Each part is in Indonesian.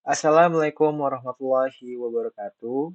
Assalamualaikum warahmatullahi wabarakatuh.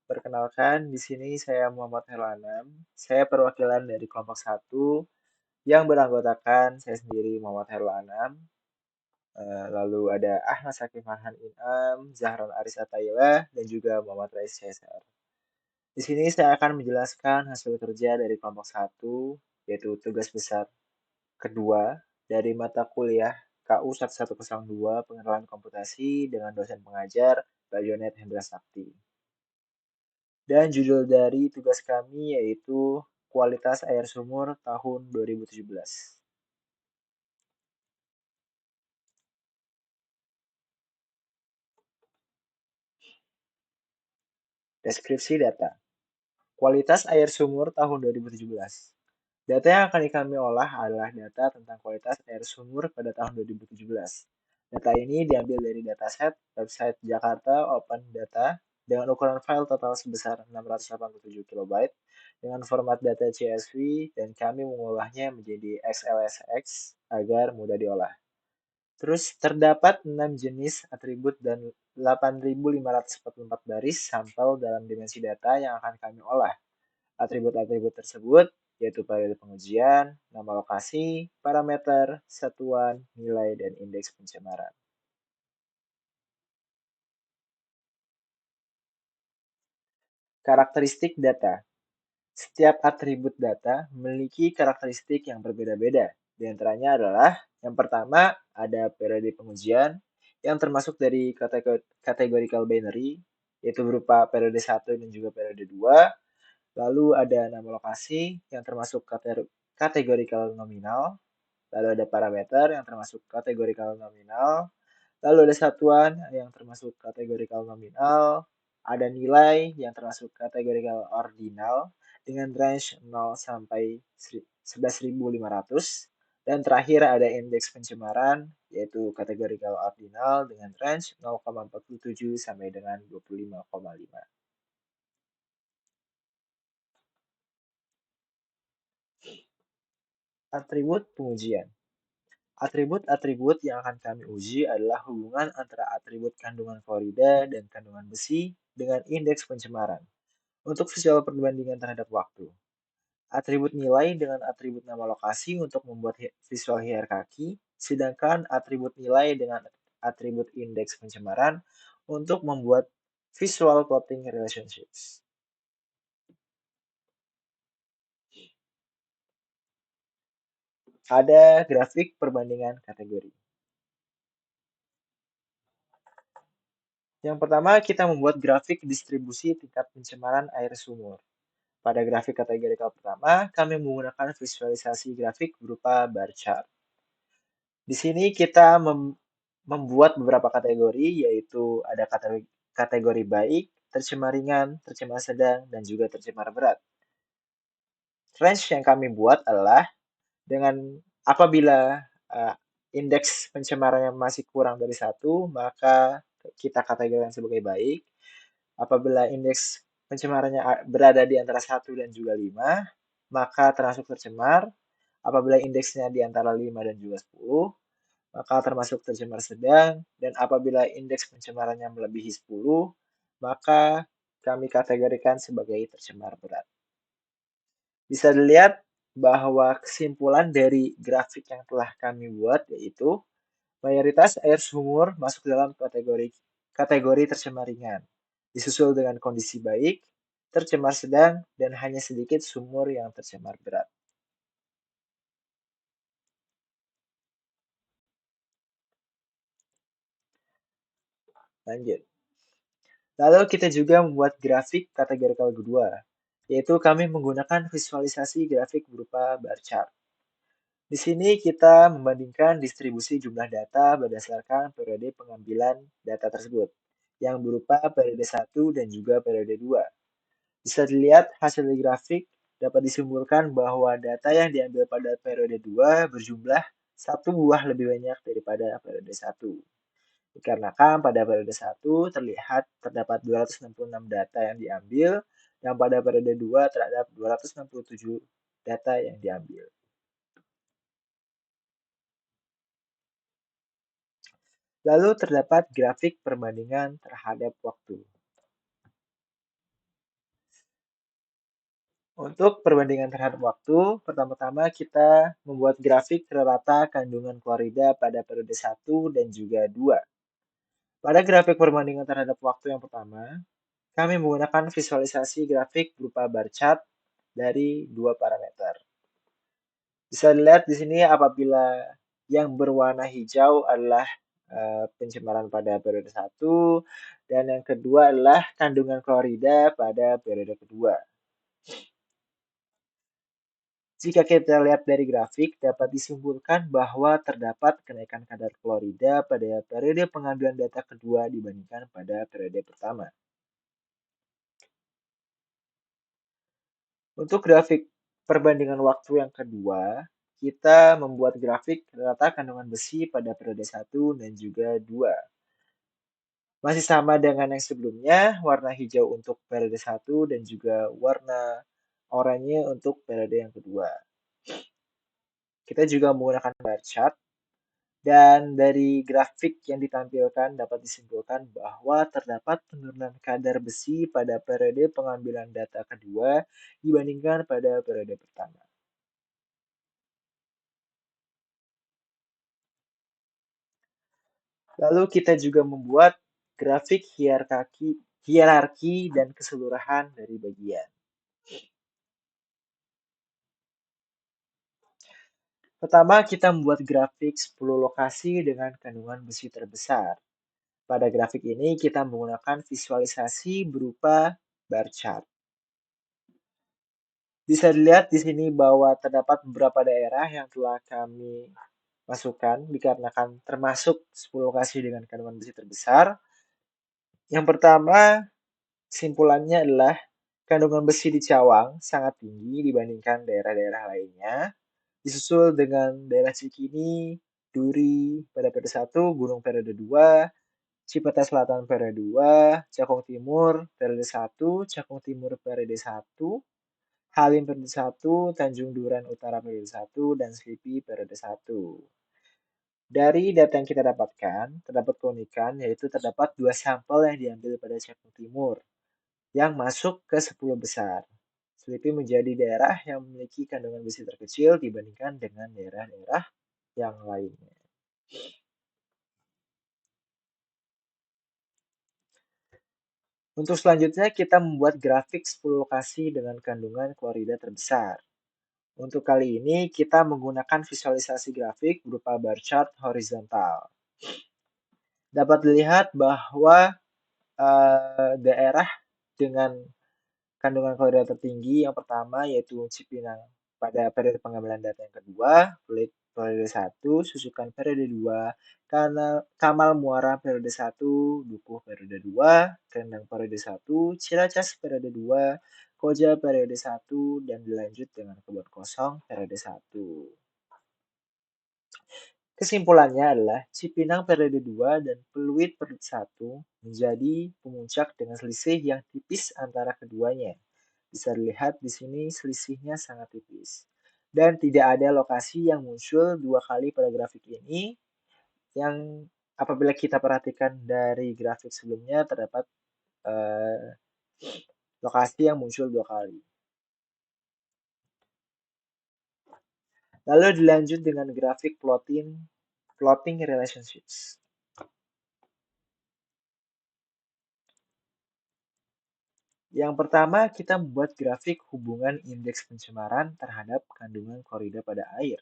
Perkenalkan, di sini saya Muhammad Herlanam. Saya perwakilan dari kelompok satu yang beranggotakan saya sendiri Muhammad Herlanam. Lalu ada Ahmad Sakif Farhan Inam, Zahran Aris Atayla, dan juga Muhammad Rais Caesar. Di sini saya akan menjelaskan hasil kerja dari kelompok satu, yaitu tugas besar kedua dari mata kuliah KU 1102 Pengenalan Komputasi dengan dosen pengajar Mbak Yonet Hendra Sakti. Dan judul dari tugas kami yaitu Kualitas Air Sumur tahun 2017. Deskripsi data. Kualitas air sumur tahun 2017. Data yang akan kami olah adalah data tentang kualitas air sumur pada tahun 2017. Data ini diambil dari dataset website Jakarta Open Data dengan ukuran file total sebesar 687 KB dengan format data CSV dan kami mengolahnya menjadi XLSX agar mudah diolah. Terus terdapat 6 jenis atribut dan 8.544 baris sampel dalam dimensi data yang akan kami olah. Atribut-atribut tersebut yaitu periode pengujian, nama lokasi, parameter, satuan, nilai, dan indeks pencemaran. Karakteristik data. Setiap atribut data memiliki karakteristik yang berbeda-beda. Di antaranya adalah yang pertama ada periode pengujian yang termasuk dari categorical binary, yaitu berupa periode 1 dan juga periode 2. Lalu ada nama lokasi yang termasuk categorical nominal. Lalu ada parameter yang termasuk categorical nominal. Lalu ada satuan yang termasuk categorical nominal. Ada nilai yang termasuk categorical ordinal dengan range 0 sampai 11.500. Dan terakhir ada indeks pencemaran yaitu categorical ordinal dengan range 0,47 sampai dengan 25,5. Atribut pengujian. Atribut-atribut yang akan kami uji adalah hubungan antara atribut kandungan klorida dan kandungan besi dengan indeks pencemaran untuk visual perbandingan terhadap waktu. Atribut nilai dengan atribut nama lokasi untuk membuat visual hierarki, sedangkan atribut nilai dengan atribut indeks pencemaran untuk membuat visual plotting relationships. Ada grafik perbandingan kategori. Yang pertama, kita membuat grafik distribusi tingkat pencemaran air sumur. Pada grafik kategorikal pertama, kami menggunakan visualisasi grafik berupa bar chart. Di sini kita membuat beberapa kategori, yaitu ada kategori baik, tercemar ringan, tercemar sedang, dan juga tercemar berat. Range yang kami buat adalah dengan apabila indeks pencemarannya masih kurang dari 1, maka kita kategorikan sebagai baik. Apabila indeks pencemarannya berada di antara 1 dan juga 5, maka termasuk tercemar. Apabila indeksnya di antara 5 dan juga 10, maka termasuk tercemar sedang. Dan apabila indeks pencemarannya melebihi 10, maka kami kategorikan sebagai tercemar berat. Bisa dilihat bahwa kesimpulan dari grafik yang telah kami buat yaitu mayoritas air sumur masuk dalam kategori tercemar ringan, disusul dengan kondisi baik, tercemar sedang, dan hanya sedikit sumur yang tercemar berat. Lanjut. Lalu kita juga membuat grafik kategorikal kedua, yaitu kami menggunakan visualisasi grafik berupa bar chart. Di sini kita membandingkan distribusi jumlah data berdasarkan periode pengambilan data tersebut, yang berupa periode 1 dan juga periode 2. Bisa dilihat hasil grafik dapat disimpulkan bahwa data yang diambil pada periode 2 berjumlah 1 buah lebih banyak daripada periode 1. Dikarenakan pada periode 1 terdapat 266 data yang diambil, dan pada periode 2 terdapat 267 data yang diambil. Lalu terdapat grafik perbandingan terhadap waktu. Untuk perbandingan terhadap waktu, pertama-tama kita membuat grafik rata kandungan klorida pada periode 1 dan juga 2. Pada grafik perbandingan terhadap waktu yang pertama, kami menggunakan visualisasi grafik berupa bar chart dari dua parameter. Bisa dilihat di sini apabila yang berwarna hijau adalah pencemaran pada periode 1 dan yang kedua adalah kandungan klorida pada periode kedua. Jika kita lihat dari grafik, dapat disimpulkan bahwa terdapat kenaikan kadar klorida pada periode pengambilan data kedua dibandingkan pada periode pertama. Untuk grafik perbandingan waktu yang kedua, kita membuat grafik rata kandungan besi pada periode 1 dan juga 2. Masih sama dengan yang sebelumnya, warna hijau untuk periode 1 dan juga warna oranye untuk periode yang kedua. Kita juga menggunakan bar chart dan dari grafik yang ditampilkan dapat disimpulkan bahwa terdapat penurunan kadar besi pada periode pengambilan data kedua dibandingkan pada periode pertama. Lalu kita juga membuat grafik hierarki dan keseluruhan dari bagian. Pertama, kita membuat grafik 10 lokasi dengan kandungan besi terbesar. Pada grafik ini kita menggunakan visualisasi berupa bar chart. Bisa dilihat di sini bahwa terdapat beberapa daerah yang telah kami masukkan dikarenakan termasuk 10 lokasi dengan kandungan besi terbesar. Yang pertama, kesimpulannya adalah kandungan besi di Cawang sangat tinggi dibandingkan daerah-daerah lainnya, disusul dengan daerah Cikini, Duri pada periode 1, Gunung periode 2, Cipatai Selatan periode 2, Cakung Timur periode 1, Cakung Timur periode 1, Halim periode 1, Tanjung Duren Utara periode 1, dan Selipi periode 1. Dari data yang kita dapatkan, terdapat keunikan yaitu terdapat 2 sampel yang diambil pada Cakung Timur yang masuk ke 10 besar. Selipi menjadi daerah yang memiliki kandungan besi terkecil dibandingkan dengan daerah-daerah yang lainnya. Untuk selanjutnya kita membuat grafik 10 lokasi dengan kandungan klorida terbesar. Untuk kali ini kita menggunakan visualisasi grafik berupa bar chart horizontal. Dapat dilihat bahwa daerah dengan kandungan klorida tertinggi yang pertama yaitu Cipinang pada periode pengambilan data yang kedua, periode 1, Susukan periode 2, Kamal Muara periode 1, Dukuh periode 2, Kendang periode 1, Ciracas periode 2, Koja periode 1, dan dilanjut dengan Kebon Kosong periode 1. Kesimpulannya adalah Cipinang periode 2 dan Peluit periode 1 menjadi pemuncak dengan selisih yang tipis antara keduanya. Bisa dilihat di sini selisihnya sangat tipis. Dan tidak ada lokasi yang muncul dua kali pada grafik ini yang apabila kita perhatikan dari grafik sebelumnya terdapat eh, lokasi yang muncul dua kali. Lalu dilanjut dengan grafik plotting relationships. Yang pertama, kita membuat grafik hubungan indeks pencemaran terhadap kandungan klorida pada air.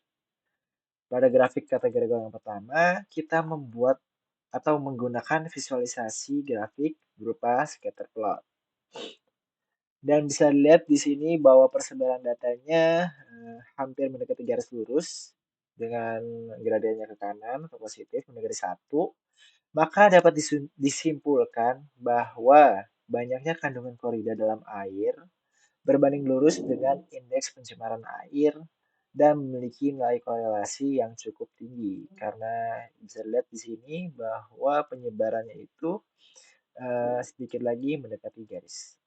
Pada grafik kategori yang pertama, kita membuat atau menggunakan visualisasi grafik berupa scatter plot. Dan bisa dilihat di sini bahwa persebaran datanya hampir mendekati garis lurus dengan gradiennya ke kanan, ke positif, mendekati 1. Maka dapat disimpulkan bahwa banyaknya kandungan klorida dalam air berbanding lurus dengan indeks pencemaran air dan memiliki nilai korelasi yang cukup tinggi karena bisa dilihat di sini bahwa penyebarannya itu sedikit lagi mendekati garis.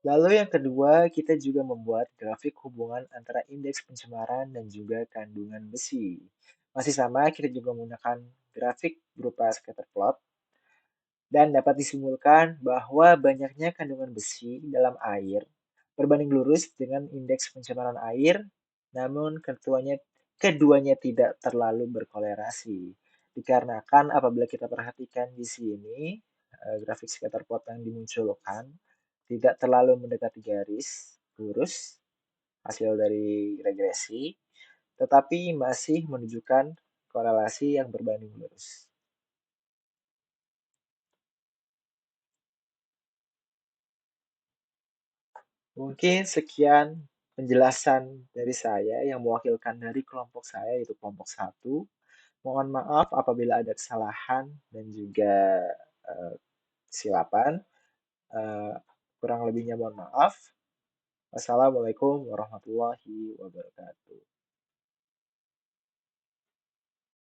Lalu yang kedua, kita juga membuat grafik hubungan antara indeks pencemaran dan juga kandungan besi. Masih sama, kita juga menggunakan grafik berupa scatter plot dan dapat disimpulkan bahwa banyaknya kandungan besi dalam air berbanding lurus dengan indeks pencemaran air, namun keduanya tidak terlalu berkolerasi. Dikarenakan apabila kita perhatikan di sini, grafik scatter plot yang dimunculkan tidak terlalu mendekati garis lurus hasil dari regresi, tetapi masih menunjukkan korelasi yang berbanding lurus. Mungkin sekian penjelasan dari saya yang mewakilkan dari kelompok saya, yaitu kelompok satu. Mohon maaf apabila ada kesalahan dan juga uh, kesilapan. Uh, Kurang lebihnya mohon maaf. Wassalamualaikum warahmatullahi wabarakatuh.